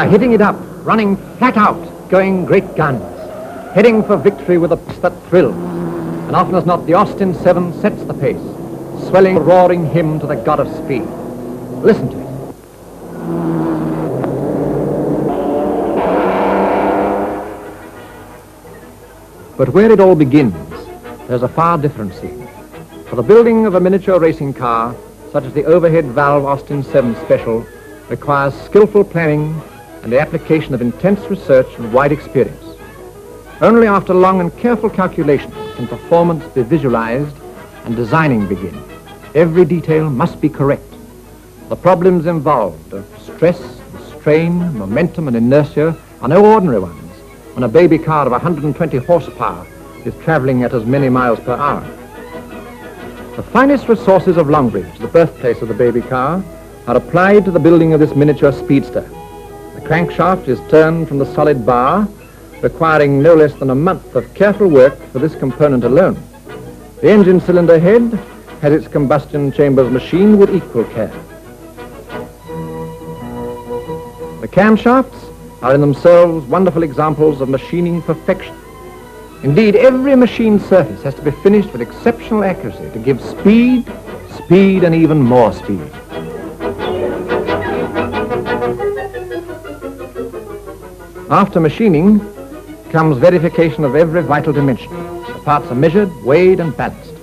hitting it up, running flat out, going great guns, heading for victory with a pace that thrills. And often as not, the Austin 7 sets the pace, swelling a roaring hymn to the god of speed. Listen to it. But where it all begins, there's a far different scene. For the building of a miniature racing car, such as the overhead valve Austin 7 Special, requires skillful planning and the application of intense research and wide experience. Only after long and careful calculation can performance be visualized and designing begin. Every detail must be correct. The problems involved of stress, strain, momentum, and inertia are no ordinary ones when a baby car of 120 horsepower is traveling at as many miles per hour. The finest resources of Longbridge, the birthplace of the baby car, are applied to the building of this miniature speedster. The crankshaft is turned from the solid bar, requiring no less than a month of careful work for this component alone. The engine cylinder head has its combustion chambers machined with equal care. The camshafts are in themselves wonderful examples of machining perfection. Indeed, every machined surface has to be finished with exceptional accuracy to give speed, and even more speed. After machining comes verification of every vital dimension. The parts are measured, weighed, and balanced.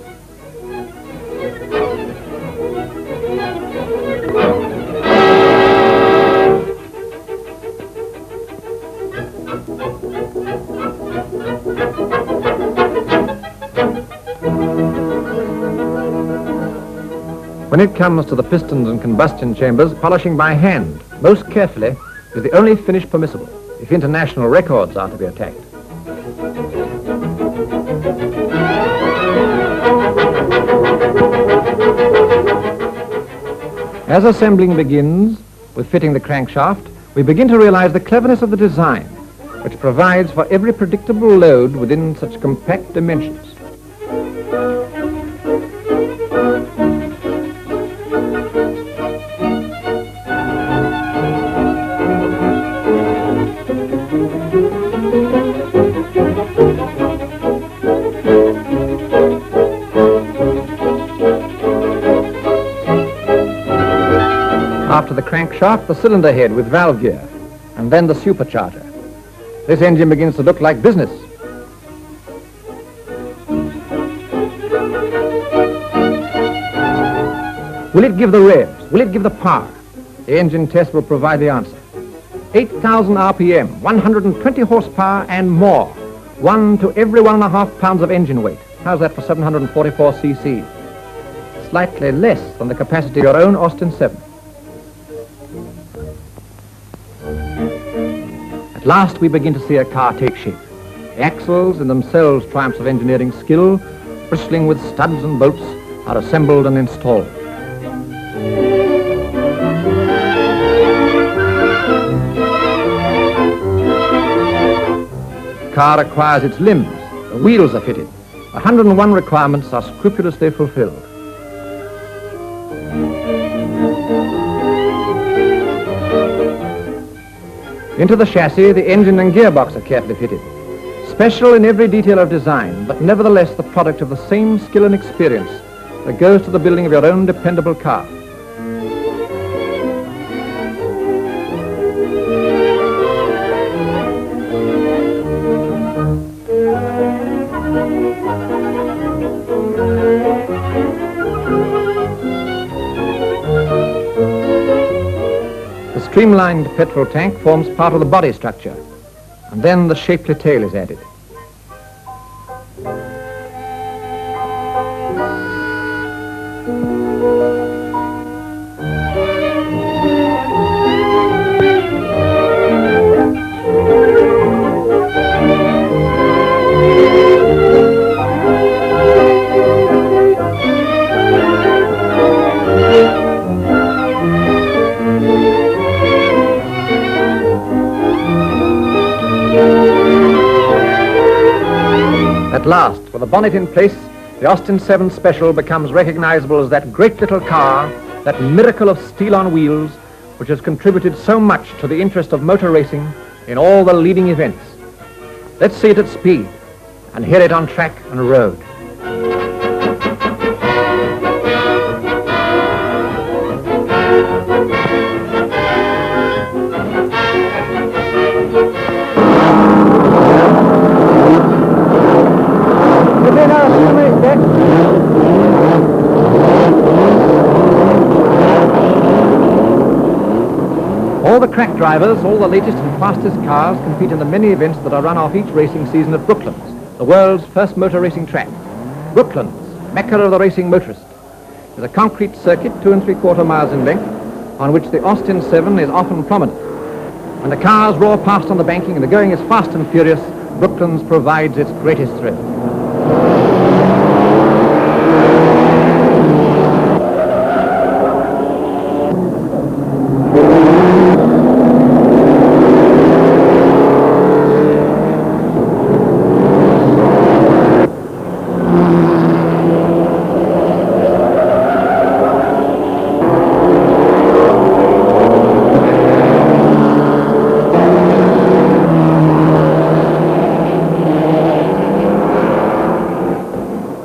When it comes to the pistons and combustion chambers, polishing by hand, most carefully, is the only finish permissible if international records are to be attacked. As assembling begins with fitting the crankshaft, we begin to realize the cleverness of the design, which provides for every predictable load within such compact dimensions. After the crankshaft, the cylinder head with valve gear, and then the supercharger. This engine begins to look like business. Will it give the revs? Will it give the power? The engine test will provide the answer. 8,000 RPM, 120 horsepower and more. 1 to every 1.5 pounds of engine weight. How's that for 744 cc? Slightly less than the capacity of your own Austin 7. At last we begin to see a car take shape. The axles, in themselves triumphs of engineering skill, bristling with studs and bolts, are assembled and installed. The car acquires its limbs. The wheels are fitted. 101 requirements are scrupulously fulfilled. Into the chassis, the engine and gearbox are carefully fitted. Special in every detail of design, but nevertheless the product of the same skill and experience that goes to the building of your own dependable car. The streamlined petrol tank forms part of the body structure, and then the shapely tail is added. At last, with the bonnet in place, the Austin 7 Special becomes recognizable as that great little car, that miracle of steel on wheels, which has contributed so much to the interest of motor racing in all the leading events. Let's see it at speed and hear it on track and road. All the crack drivers, all the latest and fastest cars compete in the many events that are run off each racing season at Brooklands, the world's first motor racing track. Brooklands, Mecca of the racing motorist, is a concrete circuit 2 3/4 miles in length on which the Austin 7 is often prominent. When the cars roar past on the banking and the going is fast and furious, Brooklands provides its greatest thrill.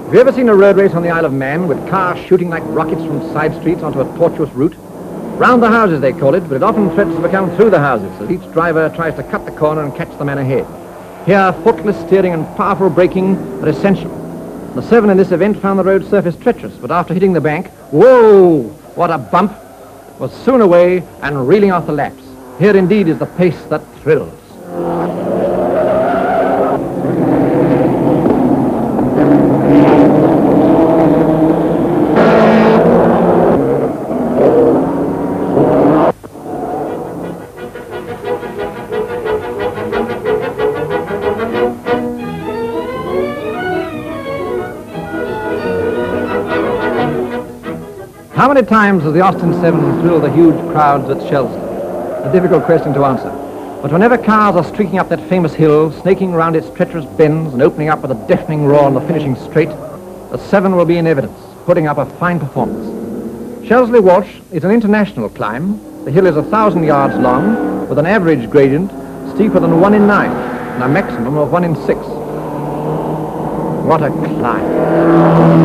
Have you ever seen a road race on the Isle of Man with cars shooting like rockets from side streets onto a tortuous route? Round the houses they call it, but it often threatens to become through the houses as each driver tries to cut the corner and catch the man ahead. Here, footless steering and powerful braking are essential. The 7 in this event found the road surface treacherous, but after hitting the bank, whoa, what a bump, was soon away and reeling off the laps. Here indeed is the pace that thrills. How many times has the Austin 7 thrilled the huge crowds at Shelsley? A difficult question to answer. But whenever cars are streaking up that famous hill, snaking around its treacherous bends and opening up with a deafening roar on the finishing straight, the 7 will be in evidence, putting up a fine performance. Shelsley Walsh is an international climb. The hill is 1,000 yards long, with an average gradient steeper than 1 in 9, and a maximum of 1 in 6. What a climb!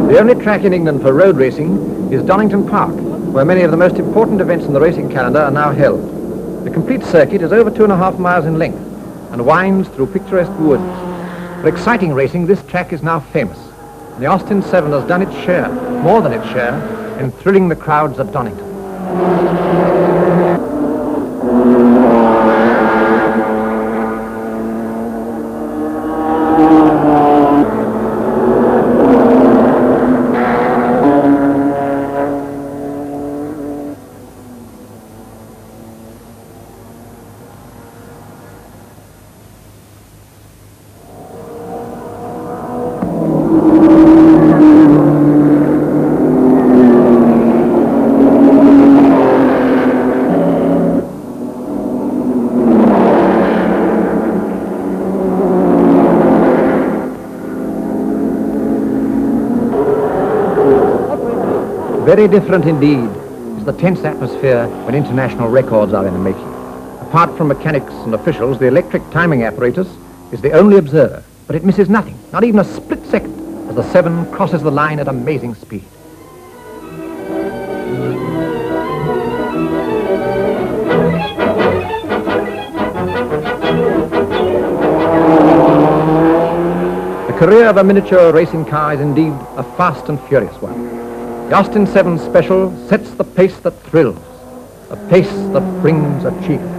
The only track in England for road racing is Donnington Park, where many of the most important events in the racing calendar are now held. The complete circuit is over 2.5 miles in length and winds through picturesque woods. For exciting racing, this track is now famous. And the Austin 7 has done its share, more than its share, in thrilling the crowds at Donnington. Very different indeed is the tense atmosphere when international records are in the making. Apart from mechanics and officials, the electric timing apparatus is the only observer, but it misses nothing, not even a split second, as the 7 crosses the line at amazing speed. The career of a miniature racing car is indeed a fast and furious one. The Austin 7 Special sets the pace that thrills, a pace that brings achievement.